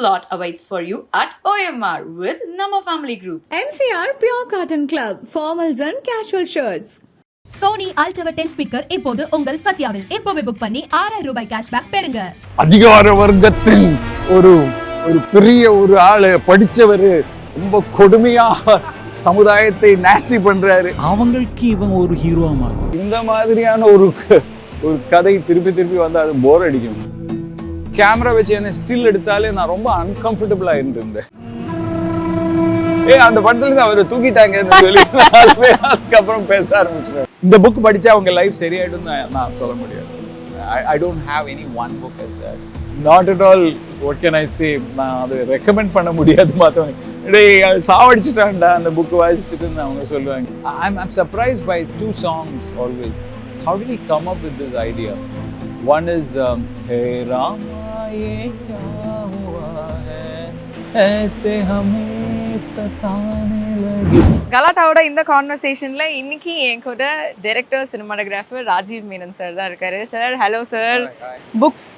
plot awaits for you at OMR with Namma Family Group. MCR Pure Cotton Club, formals and casual shirts. Sony ultra 10 speaker இப்போது உங்கள் சத்யாவில் இப்போவே book பண்ணி 6000 ரூபாய் cashback பெறுங்க. அதிகார வர்க்கத்தின் ஒரு பெரிய ஒரு ஆளு படிச்சவரு ரொம்ப கொடுமையா சமுதாயத்தை நாஸ்தி பண்றாரு. அவங்களுக்கு இவன் ஒரு ஹீரோவா மாறும். இந்த மாதிரியான ஒரு கதை திருப்பி வந்தா அது போர் அடிக்கும். கேமரா வச்சு என்ன ஸ்டில் எடுத்தாலே நான் ரொம்ப அன்கம்ஃபர்டபிளா இருந்தேன். அந்த படத்துல இருந்து அவரை தூக்கிட்டாங்க அதுக்கப்புறம் பேச ஆரம்பிச்சிருக்காரு. இந்த புக் படிச்சா அவங்க லைஃப் சரியாயிடும் நான் சொல்ல முடியாது. I don't have any one book as that. Not at all. What can I say? நான் அதை ரெக்கமெண்ட் பண்ண முடியாது. மற்றவங்க சாவடிச்சுட்டான்டா அந்த புக் வாசிச்சுட்டு அவங்க சொல்லுவாங்க. I'm surprised by two songs always. How did he come up with this idea? One is Hey Rama ye kya hua hai aise hame satane lagi. கலாட்டாவோட இந்த கான்வர்சேஷன்ல இன்னைக்கு என் கூட director cinematographer Rajiv Menon sir தான் இருக்காரு. Sir hello sir. Books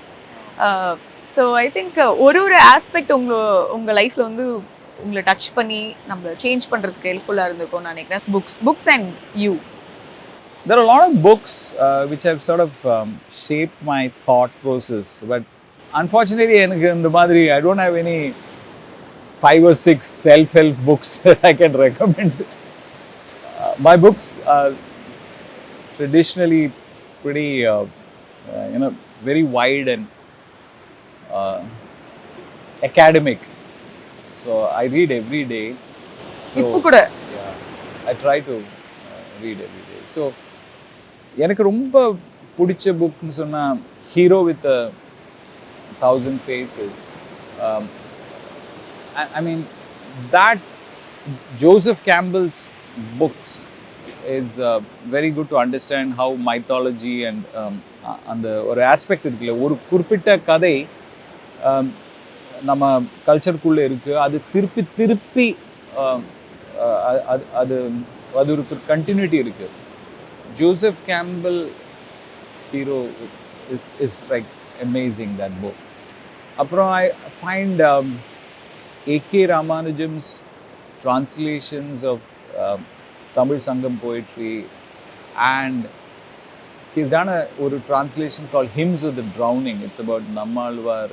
so I think ஒரு aspect உங்கள் லைஃப்பில் வந்து உங்களை டச் பண்ணி நம்மளை சேஞ்ச் பண்ணுறதுக்கு ஹெல்ப்ஃபுல்லாக இருந்திருக்கும் நான் நினைக்கிறேன். Books and you. There are a lot of books which have sort of shaped my thought process, but unfortunately I don't have any 5 or 6 self-help books that I can recommend. My books are traditionally pretty very wide and academic, so I read every day. So yeah, I try to read every day. So எனக்கு ரொம்ப பிடிச்ச புக்னு சொன்னால் hero with 1000 faces. I mean that Joseph Campbell's books is very good to understand how mythology and அந்த ஒரு aspect இருக்குல்ல, ஒரு குறிப்பிட்ட கதை நம்ம கல்ச்சருக்குள்ளே இருக்குது, அது திருப்பி அது ஒரு கண்டினியூட்டி இருக்குது. Joseph Campbell's hero is like amazing, that book. Apro I find A.K. Ramanujam's translations of Tamil Sangam poetry, and he's done a translation called Hymns of the Drowning. It's about Namma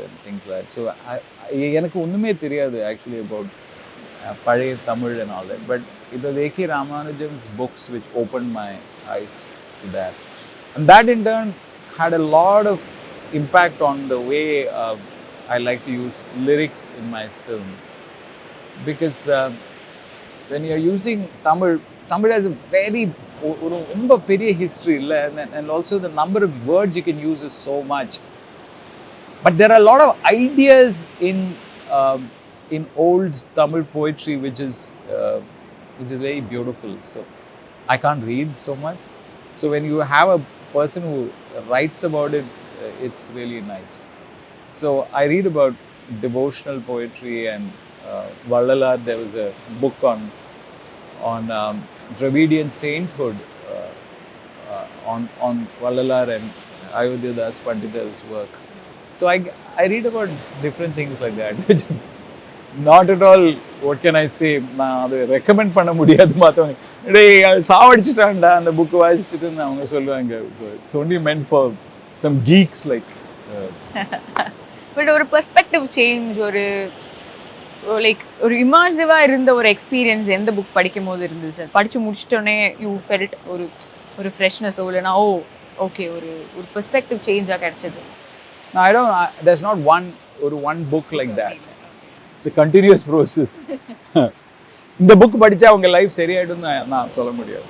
and things like that. So எனக்கு ஒண்ணுமே தெரியாது actually about பழைய Tamil and all that, but it was A.K. Ramanujam's books which opened my eyes to that, and that in turn had a lot of impact on the way I like to use lyrics in my films, because when you're using Tamil has a very ரொம்ப பெரிய history illa, and also the number of words you can use is so much, but there are a lot of ideas in old Tamil poetry which is very beautiful. So I can't read so much, so when you have a person who writes about it, it's really nice. So I read about devotional poetry and Vallalar. There was a book on Dravidian sainthood on Vallalar and Ayodhyadas Pandita's work. So I read about different things like that, which not at all. What can I say? நான் அதை recommend பண்ண முடியாது. மற்றவங்க சாவடிச்சுட்டான்டா அந்த book வாசிச்சுட்டு அவங்க சொல்லுவாங்க. So it's only meant for some geeks like. But ஒரு பெர்ஸ்பெக்டிவ் சேஞ்ச், ஒரு இமர்சிவாக இருந்த ஒரு எக்ஸ்பீரியன்ஸ் எந்த புக் படிக்கும் போது இருந்தது சார்? படித்து முடிச்சிட்டோன்னே யூ ஃபெல்ட் ஒரு ஃப்ரெஷ்னஸ், இல்லைனா ஓகே ஒரு பெர்ஸ்பெக்டிவ் சேஞ்சாக கிடைச்சது? There's not one book like that. It's a continuous process. இந்த புக் படிச்சா அவங்க லைஃப் சரியாயிடும் நான் சொல்ல முடியாது.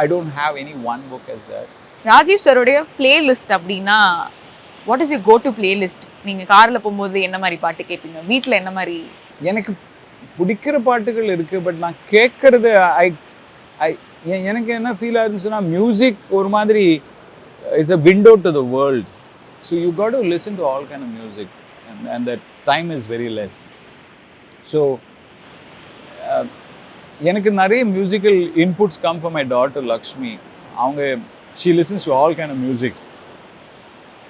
I don't have any one book as that. Rajiv சாரோடைய பிளேலிஸ்ட் அப்படின்னா what is you go to playlist? நீங்கள் காரில் போகும்போது என்ன மாதிரி பாட்டு கேட்பீங்க? வீட்டில் என்ன மாதிரி? எனக்கு பிடிக்கிற பாட்டுகள் இருக்குது, பட் நான் கேட்குறது எனக்கு என்ன ஃபீல் ஆகுதுன்னு சொன்னால், மியூசிக் ஒரு மாதிரி it's a window to the world. So you got to listen to all kind of music, and that time is very less. So எனக்கு நிறைய musical inputs come from my daughter Lakshmi. she listens to all kind of music.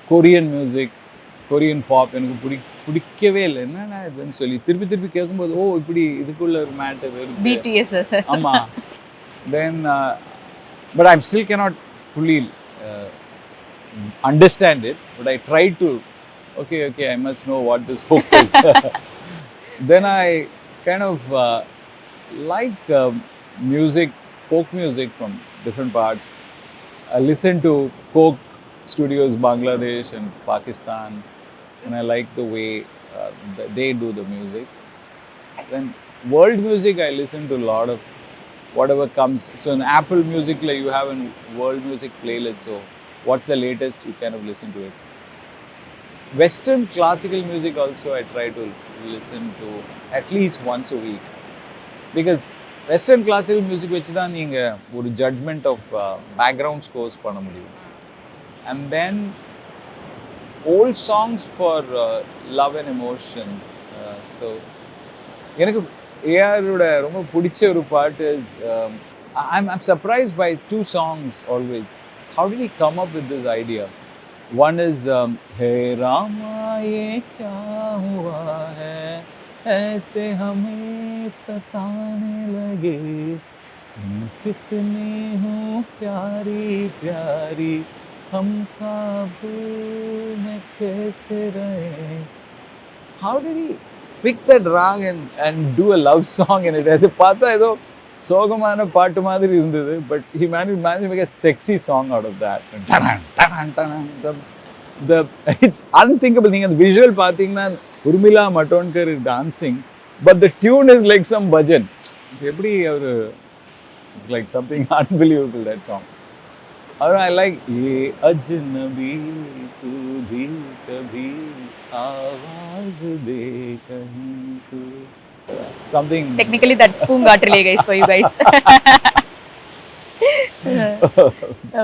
Korean music, Korean pop எனக்கு பிடிக்கவே இல்லை, என்னன்னா இதுன்னு சொல்லி திருப்பி திருப்பி கேட்கும்போது ஓ இப்படி இதுக்குள்ள ஒரு மேட்டர் இருக்கு. BTS sir. ஆமா. Then but I still cannot fully understand it, but I try to okay I must know what this book is. Then I kind of like music, folk music from different parts. I listen to folk studios, Bangladesh and Pakistan, and I like the way they do the music. Then world music, I listen to a lot of whatever comes. So in Apple Music, like you have a world music playlist. So what's the latest, you kind of listen to it. Western classical music also I try to listen to at least once a week, because Western classical music வச்சு தான் நீங்கள் ஒரு judgment of background scores பண்ண முடியும். And then old songs for love and emotions. So எனக்கு ஏஆரோட ரொம்ப பிடிச்ச ஒரு பாட்டு is I'm surprised by two songs always. How did he come up with this idea? One is Hey Rama ye kya hua hai ऐसे हमें सताने लगे कितने हो प्यारी प्यारी हम काबू में कैसे रहे. How did he pick that rag and do a love song in it? அது பார்த்தா ஏதோ சோகமான பாட்டு மாதிரி இருந்தது, but he managed to make a sexy song out of that. It's unthinkable. நீங்க அந்த visual பார்த்தீங்கன்னா Urmila மட்டோன்கர் is dancing, but the tune is like some bhajan. எப்படி ஒரு like something unbelievable, that song. I like ye ajnabi tu bhi kabhi awaaz de kahin se. Something Technically that's Poongaatrile guys for you guys.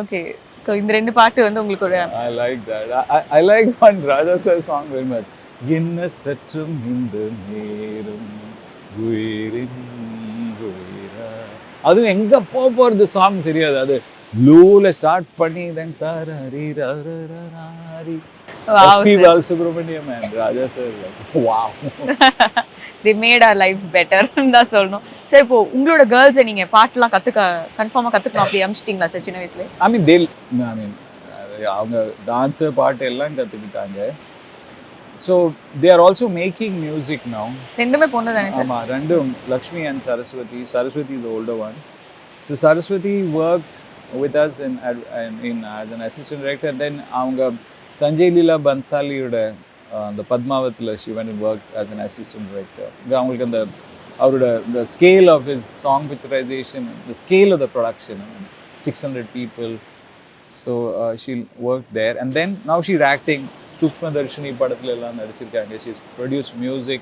Okay, so இந்த ரெண்டு பாட்டு வந்து உங்களுக்கு ஒரு I like that. I like one Raja sir song very much. என்ன சற்றும் இந்த நேரம் உயிரின் உயிரா. அது எங்க போறது சாங் தெரியாது, அது லூல ஸ்டார்ட் பண்ணி then tarari rararari. SP Balasubramaniam and Raja sir, wow. They made our lives better தான் சொல்லணும். சரி, இப்போ உங்களோட கேர்ள்ஸை நீங்க பாட்டுலாம் கன்ஃபார்மா கத்துக்கணும் அப்படி அமிச்சிட்டீங்களா சார் சின்ன வயசுல? I mean அவங்க டான்ஸ் பாட்டு எல்லாம் கத்துக்கிட்டாங்க. So they are also making music now. ரெண்டுமே பொண்ணு தானே சார்? ஆமா, ரெண்டும் Lakshmi and Saraswati. Saraswati is the older one. So Saraswati worked with us in as an assistant director. Then அவங்க Sanjay Leela Bansaliயோட the Padmavatila she went and worked as an assistant director. அவங்களுக்கு அந்த அவரோட the scale of his song picturization, the scale of the production, 600 people. So she worked there, and then now she's acting. Sukshma Darshini படத்துல எல்லாம் நடிச்சிருக்காங்க. She's produced music,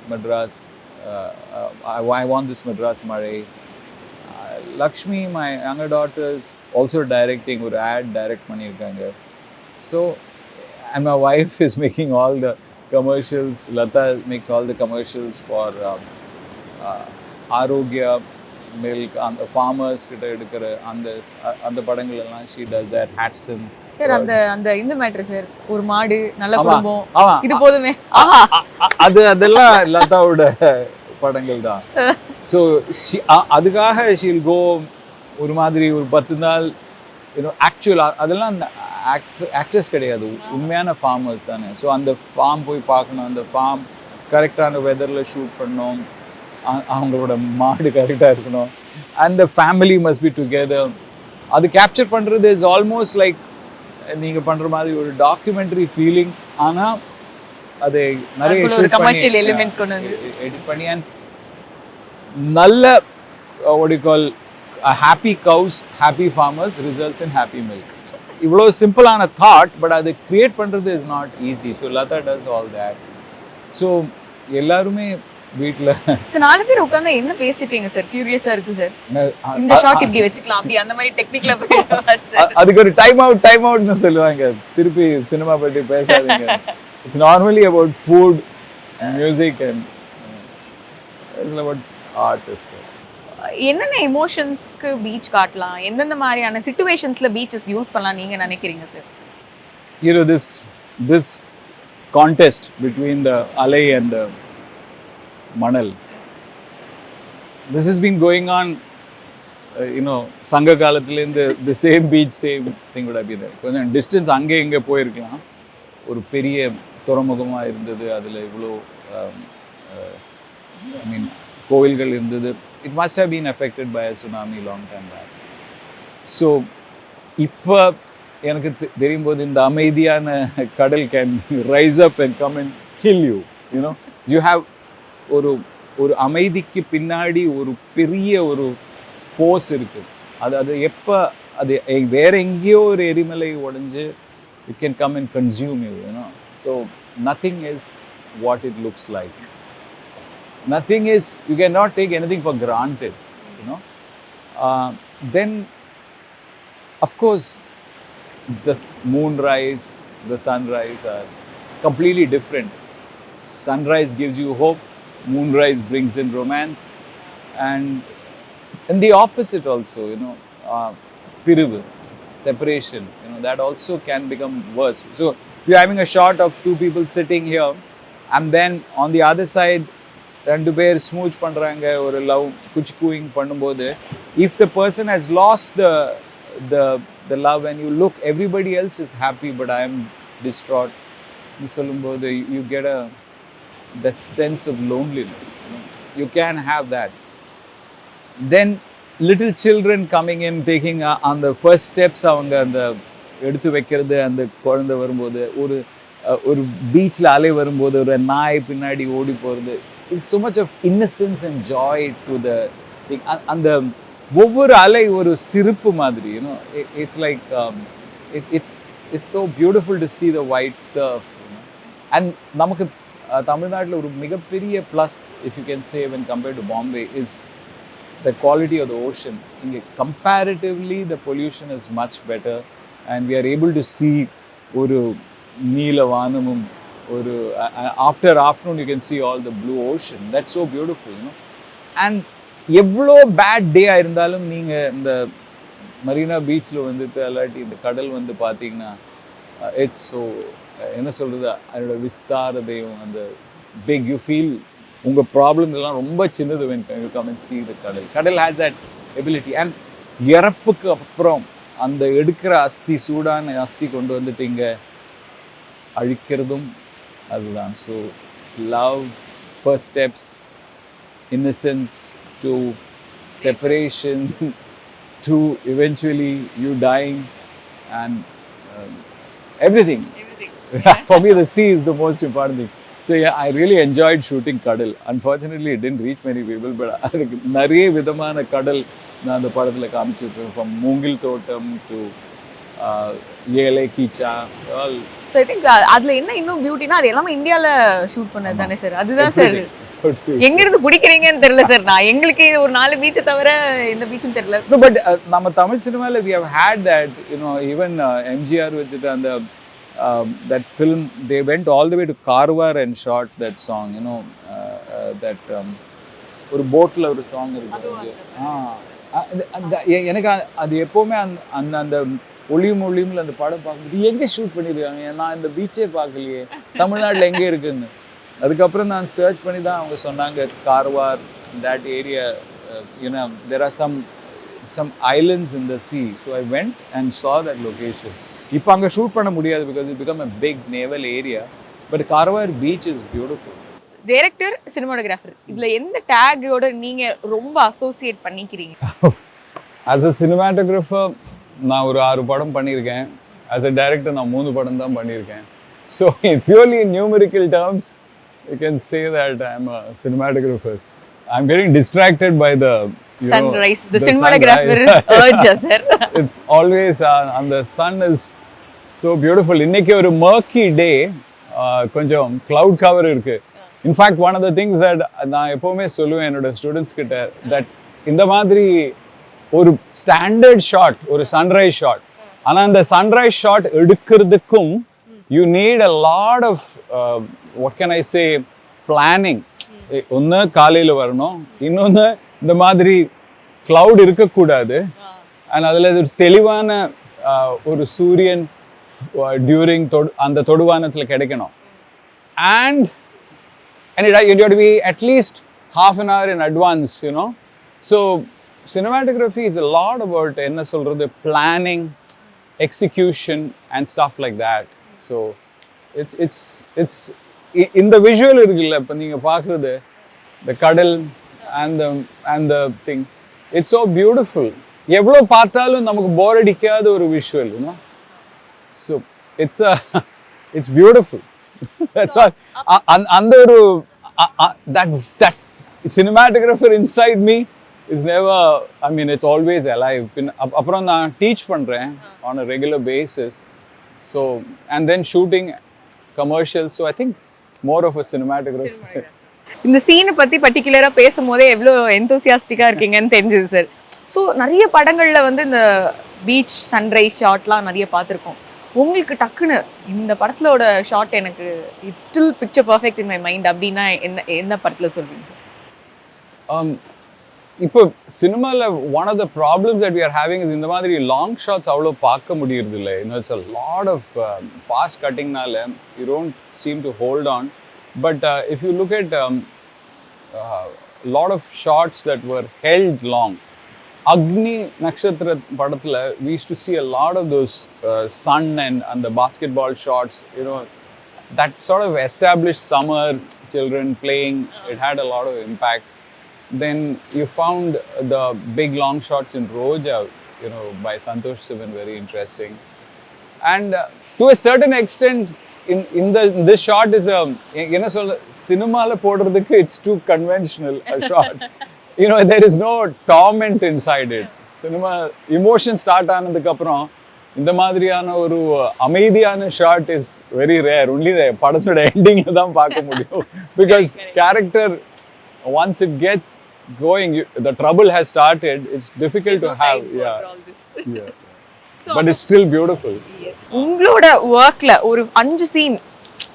Madras, I want this Madras Mare. Lakshmi, my younger daughter, is also directing, ஒரு ad direct பண்ணிருக்காங்க. So and my wife is making all the commercials. Lata makes all the commercials for Arogya milk, and the farmers கிட்ட எடுக்கிற அந்த படங்கள் எல்லாம் she does that. Hatson sir, அந்த இந்த matter sir, ஒரு மாடு நல்ல குடும்பம் இது போதுமே, அதெல்லாம் லதாவோட படங்கள் தான். ஸோ அதுக்காக she'll go ஒரு மாதிரி ஒரு 10 நாள் ஆக்சுவல், அதெல்லாம் அந்த ஆக்டர்ஸ் கிடையாது, உண்மையான ஃபார்மர்ஸ் தானே. ஸோ அந்த ஃபார்ம் போய் பார்க்கணும், அந்த ஃபார்ம் கரெக்டான வெதரில் ஷூட் பண்ணணும், அவங்களோட மாடு கரெக்டாக இருக்கணும், and the family must be together. அது கேப்சர் பண்ணுறது இஸ் ஆல்மோஸ்ட் லைக் நீங்கள் பண்ணுற மாதிரி ஒரு டாக்குமெண்ட்ரி ஃபீலிங். ஆனால் அதை நிறைய கமர்ஷியல் எலிமெண்ட் கொண்டு வந்து எடிட் பண்ணி அண்ட் நல்ல what you call happy cows, happy farmers results in happy milk. இவ்வளோ சிம்பிளான தாட், பட் அது கிரியேட் பண்ணுறது is not easy. So Latha does all that. So எல்லாருமே வீட்டில் நாலு பேர் உட்காந்து என்ன பேசிட்டீங்க சார்? கியூரியஸா இருக்கு சார். இந்த ஷாட் இப்படி வச்சுக்கலாம், அப்படி அந்த மாதிரி டெக்னிக்ல அதுக்கு ஒரு டைம் அவுட்னு சொல்லுவாங்க. திருப்பி சினிமா பற்றி பேசாதீங்க. It's normally about food, music and it's about art. என்னென்ன எமோஷன்ஸ்க்கு பீச் காட்டலாம், எந்தெந்த மாதிரியான சிச்சுவேஷன்ஸ்ல பீச்சஸ் யூஸ் பண்ணலாம் நீங்க நினைக்கிறீங்க sir? This contest between the alai and the manal. This has been going on, சங்க காலத்துலேருந்து the same beach, same thing would have been there. கொஞ்சம் டிஸ்டன்ஸ் அங்கே இங்கே போயிருக்கலாம். ஒரு பெரிய துறைமுகமாக இருந்தது, அதில் இவ்வளோ ஐ மீன் கோவில்கள் இருந்தது. It must have been affected by a tsunami long time back. So இப்போ எனக்கு தெரியும் போது இந்த அமைதியான கடல் can rise up and come and kill you. You have ஒரு அமைதிக்கு பின்னாடி ஒரு பெரிய ஒரு ஃபோர்ஸ் இருக்கு. அது எப்போ அது வேற எங்கேயோ ஒரு எரிமலை உடைஞ்சு it can come and consume you. So nothing is what it looks like. Nothing is, you cannot take anything for granted. Then of course the moonrise, the sunrise are completely different. Sunrise gives you hope, moonrise brings in romance, and the opposite also, pirivu, separation, that also can become worse. So if you're having a shot of two people sitting here and then on the other side ரெண்டு பேர் ஸ்மூச் பண்ணுறாங்க, ஒரு love குச்சிக்குயிங் பண்ணும்போது, if the person has lost the love and you look, everybody else is happy but I am distraught, you சொல்லும்போது you get that sense of loneliness. You can have that. Then little children coming in, taking on the first steps, அவங்க அந்த எடுத்து வைக்கிறது, அந்த குழந்தை வரும்போது, ஒரு பீச்சில் அலை வரும்போது ஒரு நாய் பின்னாடி ஓடி போகிறது, is so much of innocence and joy to the thing. அந்த ஒவ்வொரு அலை ஒரு சிரிப்பு மாதிரி, it's like it's so beautiful to see the white surf. And நமக்கு தமிழ்நாட்டில் ஒரு மிகப்பெரிய plus, if you can say, when compared to Bombay, is the quality of the ocean. இங்கே comparatively the pollution is much better and we are able to see ஒரு நீல வானமும், ஒரு after afternoon you can see all the blue ocean. That's so beautiful. And எவ்வளோ bad டே இருந்தாலும் நீங்கள் இந்த Marina பீச்சில் வந்துட்டு இல்லாட்டி இந்த கடல் வந்து பார்த்தீங்கன்னா, இட்ஸ் ஸோ என்ன சொல்கிறது, அதோட விஸ்தாரதையும் அந்த பிக், யூ ஃபீல் உங்கள் ப்ராப்ளம் எல்லாம் ரொம்ப சின்னது when you come and see the கடல் has that ability. And இறப்புக்கு அப்புறம் அந்த எடுக்கிற அஸ்தி, சூடான அஸ்தி கொண்டு வந்துட்டு இங்கே அழிக்கிறதும் அதுதான். So love, first steps, innocence to separation to eventually you dying and everything. For me the sea is the most important thing. So yeah, I really enjoyed shooting kadal. Unfortunately it didn't reach many people, but adukku nariya vidhamana kadal நான் அந்த படத்தில் காமிச்சிருக்கேன், from மூங்கில் தோட்டம் to ஏலை கீச்சா. So I think அதில் என்ன இன்னும் பியூட்டினா, அது எல்லாமே இந்தியாவில் ஷூட் பண்ணது தானே சார்? அதுதான் சார் எங்க இருந்து பிடிக்கிறீங்கன்னு தெரியல சார். நான் எங்களுக்கு ஒரு 4 பீச்சை தவிர எந்த பீச்சும் தெரியல. பட் நம்ம தமிழ் சினிமாவில் we have had that, even MGR வச்சுட்டு அந்த that film, they went all the way to Karwar and shot that song, that ஒரு போட்டில் ஒரு சாங் இருக்குது. எனக்கு அது எப்போவுமே அந்த ஒளியும்ல அந்த படம் பார்க்கும்போது எங்கே ஷூட் பண்ணியிருக்காங்க, நான் இந்த பீச்சே பார்க்கலையே, தமிழ்நாட்டில் எங்கே இருக்குன்னு. அதுக்கப்புறம் நான் சர்ச் பண்ணி தான் அவங்க சொன்னாங்க, Karwar, that area, there are some islands in the sea. So I went and saw that location. இப்போ அங்கே ஷூட் பண்ண முடியாது because it become a big naval area, but Karwar beach is beautiful. Director, cinematographer, இதில் எந்த டேக்கோட நீங்கள் ரொம்ப associate பண்ணிக்கிறீங்க? As a cinematographer நான் ஒரு 6 படம் பண்ணியிருக்கேன். As a director நான் 3 படம் தான் பண்ணியிருக்கேன். So purely in numerical terms you can say that I'm a cinematographer. I'm getting distracted by the sunrise. The cinematographer urge, sir. It's always and the sun is so beautiful. இன்னைக்கு ஒரு murky day, கொஞ்சம் cloud cover இருக்கு. In fact, one of the things that நான் எப்பவுமே சொல்லுவேன் என்னோட students கிட்ட, that இந்த மாதிரி ஒரு ஸ்டாண்டர்ட் ஷாட், ஒரு சன்ரைஸ் ஷாட், ஆனால் அந்த சன்ரைஸ் ஷாட் எடுக்கிறதுக்கும் you need a lot of what can I say, planning. ஒன்று காலையில் வரணும், இன்னொன்று இந்த மாதிரி cloud இருக்கக்கூடாது, அண்ட் அதில் ஒரு தெளிவான ஒரு சூரியன் டியூரிங் அந்த தொடுவானத்தில் கிடைக்கணும். and you have to be at least half an hour in advance, you know. So cinematography is a lot about enna solradhu planning, execution and stuff like that. So it's in the visual irukilla ipo neenga paakradhu, the kadal and the thing, it's so beautiful. Evlo paathalum namakku bore adikadha oru visual, you know. So it's beautiful. That's why andoru that cinematographer inside me is never, I mean, it's always alive. Appuram na teach pandren on a regular basis, so and then shooting commercials, so I think more of a cinematographer. இந்த சீனை பற்றி பர்டிகுலராக பேசும்போதே எவ்வளோ எந்தூசியாஸ்டிக்காக இருக்கீங்கன்னு தெரிஞ்சுது sir. So நிறைய படங்களில் வந்து இந்த பீச் சன்ரைஸ் ஷாட்லாம் நிறைய பார்த்துருக்கோம். உங்களுக்கு டக்குன்னு இந்த படத்திலோட ஷாட் எனக்கு it's still picture perfect in my mind அப்படின்னா என்ன படத்தில் சொல்வீங்க சார்? இப்போ சினிமாவில் one of the problems that we are having is இந்த மாதிரி லாங் ஷாட்ஸ் அவ்வளோ பார்க்க முடியறது இல்லை. You know it's a lot of fast கட்டிங்னால you don't seem to hold on. But if you look at lot of shots that were held long, Agni Nakshatra padathula, we used to see a lot of those sun and the basketball shots, you know, that sort of established summer, children playing, it had a lot of impact. Then you found the big long shots in Roja, you know, by Santosh Sivan, very interesting. And to a certain extent, in this shot is a, you know, so cinema la podradhukku it's too conventional a shot. You know, there is no torment inside it. Cinema emotion start aanadukku appuram இந்த மாதிரியான ஒரு அமைதியான shot is very rare. Only the படத்தோட எண்டிங்ல தான் பார்க்க முடியும். Because character once it gets going, the trouble has started, it's difficult to have. Yeah. But it's still beautiful. உங்களோட ஒர்க்ல ஒரு 5 scene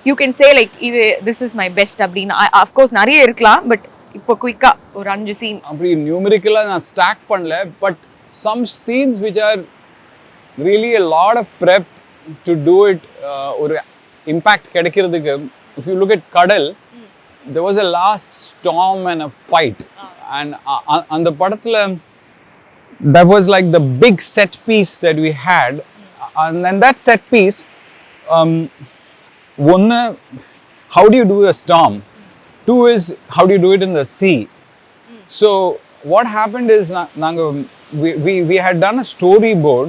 you can say like இது திஸ் இஸ் மை பெஸ்ட் அப்படின்னு ஆஃப் கோர்ஸ் நிறைய இருக்கலாம், பட் இப்போ குயிக்கா ஒரு 5 சீன் அப்படி நியூமெரிக்கலா நான் ஸ்டாக் பண்ணல, but some scenes which are really a lot of prep to do it, ஒரு impact கிடைக்கிறதுக்கு. If you look at Kadal, there was a last storm and a fight, and அந்த படத்துல that was like the big set piece that we had, and then that set piece, one, how do you do a storm? Two is, how do you do it in the sea? So what happened is we had done a storyboard,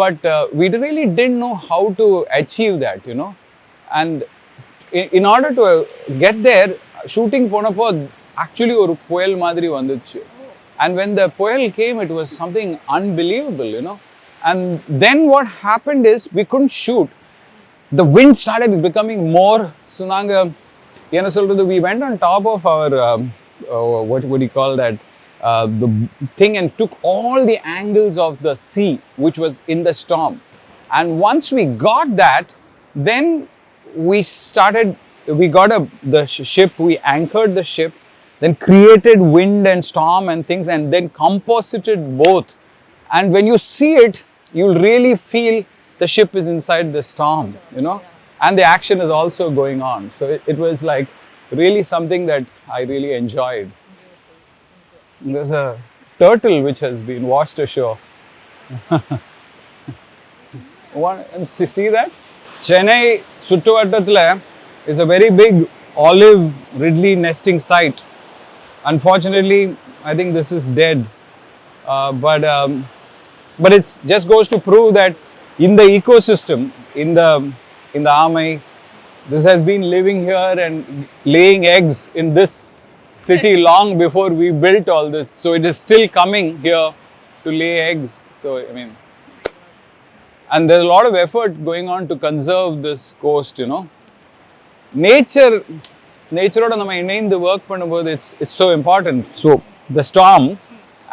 but we really didn't know how to achieve that, you know. And in order to get there, shooting ponapo actually oru puel madri vanduchu. And when the poil came, it was something unbelievable, you know. And then what happened is we couldn't shoot. The wind started becoming more. So we went on top of our, what would you call that, the thing, and took all the angles of the sea, which was in the storm. And once we got that, then we got the ship, we anchored the ship, then created wind and storm and things, and then composited both. And when you see it, you'll really feel the ship is inside the storm, you know, and the action is also going on. So it was like really something that I really enjoyed. There's a turtle which has been washed ashore. See that? Chennai Suttuvattathula is a very big olive ridley nesting site. Unfortunately, I think this is dead, but it just goes to prove that in the ecosystem, in the Amai, this has been living here and laying eggs in this city long before we built all this. So it is still coming here to lay eggs. So I mean, and there's a lot of effort going on to conserve this coast, you know. Nature-oda nama இணைந்து work பண்ணும்போது it's so important. So the storm,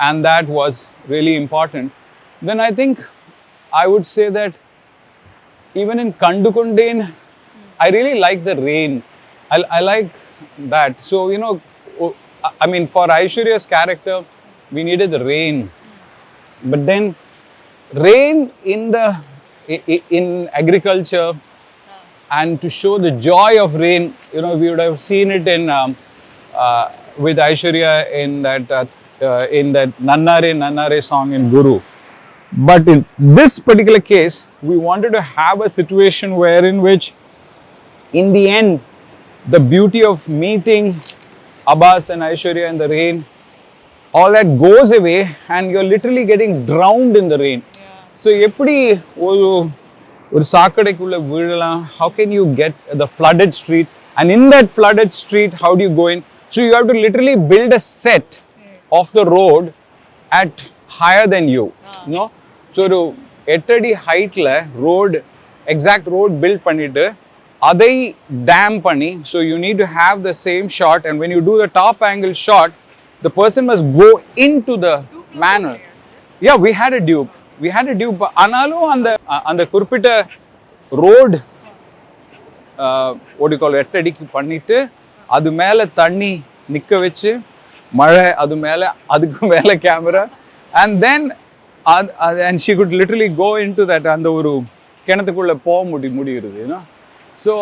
and that was really important. Then I think I would say that even in Kandukondin, I really like the rain. I like that. So, you know, I mean, for Aishwarya's character, we needed the rain. But then rain in agriculture and to show the joy of rain. You know, we would have seen it in with Aishwarya in that Nannare Nannare song in Guru. But in this particular case, we wanted to have a situation wherein which, in the end, the beauty of meeting Abbas and Aishwarya in the rain, all that goes away and you're literally getting drowned in the rain. So, eppadi ஒரு சாக்கடைக்குள்ள விழலாம், how can you get the flooded street, and in that flooded street how do you go in? So you have to literally build a set of the road at higher than you know. So ஒரு 8 அடி ஹைட்ல road exact road build பண்ணிட்டு அதை dam பண்ணி, so you need to have the same shot, and when you do the top angle shot, the person must go into the manhole. Yeah, we had a dupe. ஆனாலும் அந்த குறிப்பிட்ட road what do you call 8 அடிக்கு பண்ணிட்டு அது மேலே தண்ணி நிற்க வச்சு மழை அது மேலே அதுக்கு மேலே camera and then and she could literally go into that அந்த ஒரு கிணத்துக்குள்ளே போக முடியுது, you know. So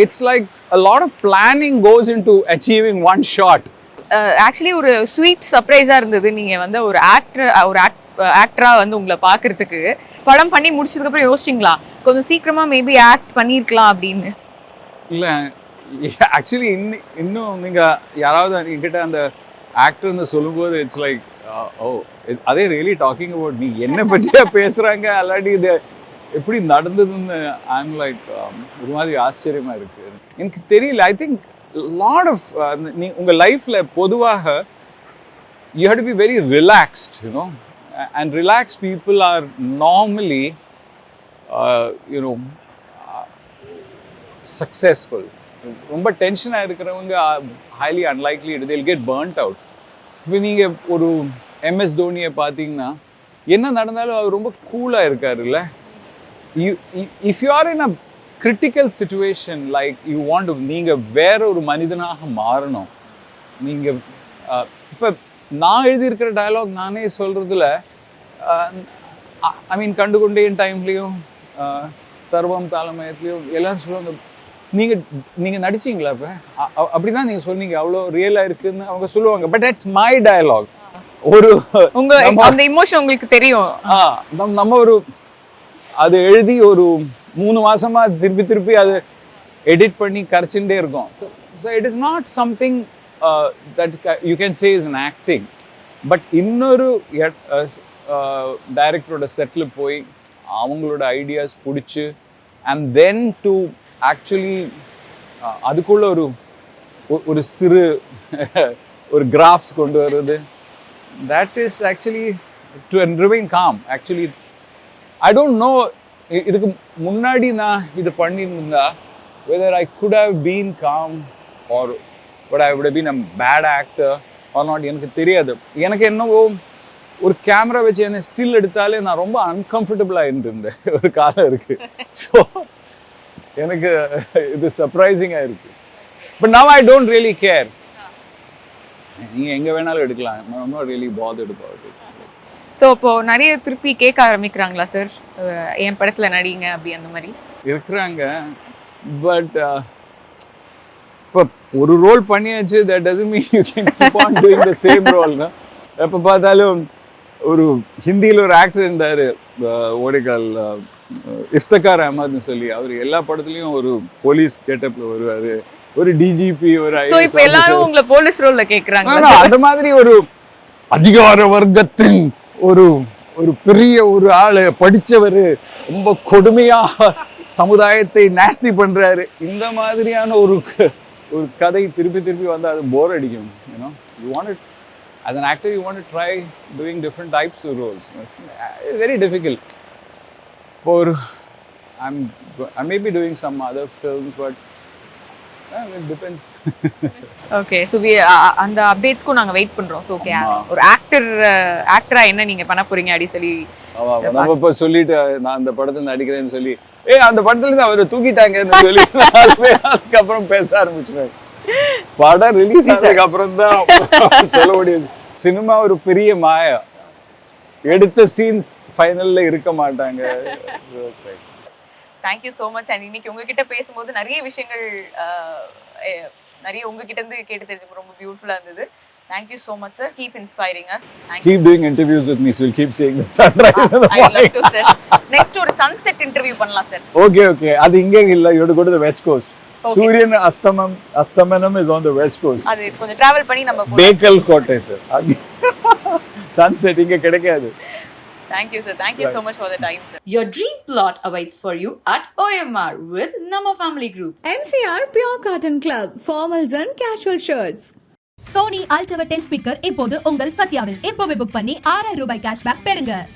it's like a lot of planning goes into achieving one shot. Actually ஒரு ஸ்வீட் சர்ப்ரைஸாக இருந்தது. நீங்கள் வந்து ஒரு ஆக்டரா வந்து உங்களை பார்க்கறதுக்கு படம் பண்ணி முடிச்சதுக்கப்புறம் யோசிச்சிங்களா கொஞ்சம் சீக்கிரமா மேபி ஆக்ட் பண்ணியிருக்கலாம் அப்படின்னு? இல்லை, ஆக்சுவலி இன்னும் நீங்கள் யாராவது என்கிட்ட அந்த ஆக்டர்னு சொல்லும்போது இட்ஸ் லைக் ஓ அதே ரியலி டாக்கிங் அபவுட் மீ, என்னை பற்றியா பேசுகிறாங்க, அல்லாட்டி இது எப்படி நடந்ததுன்னு ஐம் லைக் ஒரு மாதிரி ஆச்சரியமாக இருக்குது. எனக்கு தெரியல. ஐ திங்க் லாட் ஆஃப் உங்கள் லைஃப்பில் பொதுவாக you have to be very relaxed, you know, and relaxed people are normally you know successful. ரொம்ப டென்ஷனாக இருக்கிறவங்க highly unlikely they'll get burnt out. இப்போ நீங்கள் ஒரு MS தோனியை பார்த்தீங்கன்னா என்ன நடந்தாலும் அவர் ரொம்ப கூலாக இருக்காருல்ல. if you are in a critical situation like you want to, நீங்கள் வேற ஒரு மனிதனாக மாறணும். நீங்கள் இப்போ நான் எழுதியிருக்கிற டயலாக் நானே சொல்கிறதுல ஐ மீன் கண்டுகொண்டேன் டைம்லேயும் சர்வம் தாளமயத்துலேயும் எல்லாரும் சொல்லுவாங்க நீங்கள் நடிச்சிங்களா இப்போ அப்படி தான் நீங்கள் சொன்னீங்க, அவ்வளோ ரியலாக இருக்குதுன்னு அவங்க சொல்லுவாங்க. But that's my dialogue. ஒரு அந்த இமோஷன் உங்களுக்கு தெரியும். நம்ம ஒரு அது எழுதி ஒரு 3 மாசமா திருப்பி அது எடிட் பண்ணி கரைச்சுட்டே இருக்கோம். So it is not something that you can say is an acting, but இன்னொரு டைரக்டரோட செட்டில் போய் அவங்களோட ஐடியாஸ் பிடிச்சி and then to actually அதுக்குள்ள ஒரு சிறு ஒரு கிராஃப்ஸ் கொண்டு வருது, that is actually to remain calm. Actually I don't know இதுக்கு முன்னாடி நான் இது பண்ணியிருந்தா whether I could have been calm or but I would have been a bad actor or not, எனக்கு தெரியாது. எனக்கு என்னவோ ஒரு கேமரா வச்சு என்ன ஸ்டில் எடுத்தாலே நான் ரொம்ப அன்கம்ஃபர்டபுளாக இருந்தேன் ஒரு காலம் இருக்கு. ஸோ எனக்கு இது சர்ப்ரைசிங்காக இருக்கு. But now I don't really care. நீங்கள் எங்கே வேணாலும் எடுக்கலாம். I'm not really bothered about it. So இப்போ நிறைய திருப்பி கேட்க ஆரம்பிக்கிறாங்களா சார் என் படத்தில் நடிங்க அப்படி அந்த மாதிரி இருக்கிறாங்க? பட் இப்போ ஒரு ரோல் பண்ணியாச்சு, that doesn't mean you can keep on doing the same role. எப்போ பார்த்தாலும் ஒரு ஹிந்தியில் ஒரு ஆக்டர் இருந்தார் ஓடிக்கால் இஃப்தகார் அஹமத்னு சொல்லி, அவர் எல்லா படத்துலையும் ஒரு போலீஸ் கெட்டப்பில் வருவார், ஒரு டிஜிபி, ஒரு இப்போ எல்லாரும் உங்களை போலீஸ் ரோல்ல கேட்குறாங்க. அந்த மாதிரி ஒரு அதிகார வர்க்கத்தின் ஒரு பெரிய ஒரு ஆளு, படித்தவர், ரொம்ப கொடுமையாக சமுதாயத்தை நாஸ்தி பண்ணுறாரு, இந்த மாதிரியான ஒரு கதை திருப்பி வந்தால் அது போர் அடிக்கும். You know, you want it as an actor, you want to try doing different types of roles. It's very difficult. I may be doing some other films, but it depends. Okay, so we அந்த அப்டேட்ஸ்க்கு நாங்க wait பண்றோம். So okay, ஒரு ஆக்டரா என்ன நீங்க பண்ண போறீங்க அப்படி சொல்லி நம்ம இப்ப சொல்லிட்டு நான் அந்த படத்துல நடிக்கிறேன்னு சொல்லி அந்த படத்துல இருந்து அவரை தூக்கிட்டாங்கன்னு சொல்லி அதுக்கப்புறம் பேச ஆரம்பிச்சுட்டாங்க. படம் ரிலீஸ் ஆனதுக்கு அப்புறம் தான் சொல்ல முடியுது. சினிமா ஒரு பெரிய மாயா, எடுத்த சீன்ஸ் ஃபைனல்ல இருக்க மாட்டாங்க. Thank you so much. அண்ட் இன்னைக்கு உங்ககிட்ட பேசும்போது நிறைய விஷயங்கள் நிறைய உங்ககிட்ட இருந்து கேட்டு தெரிஞ்சு ரொம்ப பியூட்டிஃபுல்லாக இருந்தது. Thank you so much sir. Keep inspiring as. Keep doing interviews with me, so we'll keep seeing the sunrise in the I love morning. to sir. Next ஒரு சன்செட் இன்டர்வியூ பண்ணலாம் சார். Okay. அது இங்கே இல்ல, you have to go to the west coast. சூரியன் அஸ்தமனம் is on the west coast. அது கொஞ்சம் travel பண்ணி நம்ம பேக்கல் கோட்டை சார். சன்செட் இங்க கிடைக்காது. Thank you sir. Thank you so much for the time sir. Your dream plot awaits for you at OMR with Namma Family Group. MCR Pure Cotton Club, formals and casual shirts. Sony ultra 10 speaker இப்போது உங்கள் சத்யாவில். இப்போவே book பண்ணி 6000 ரூபாய் cashback பெறுங்க.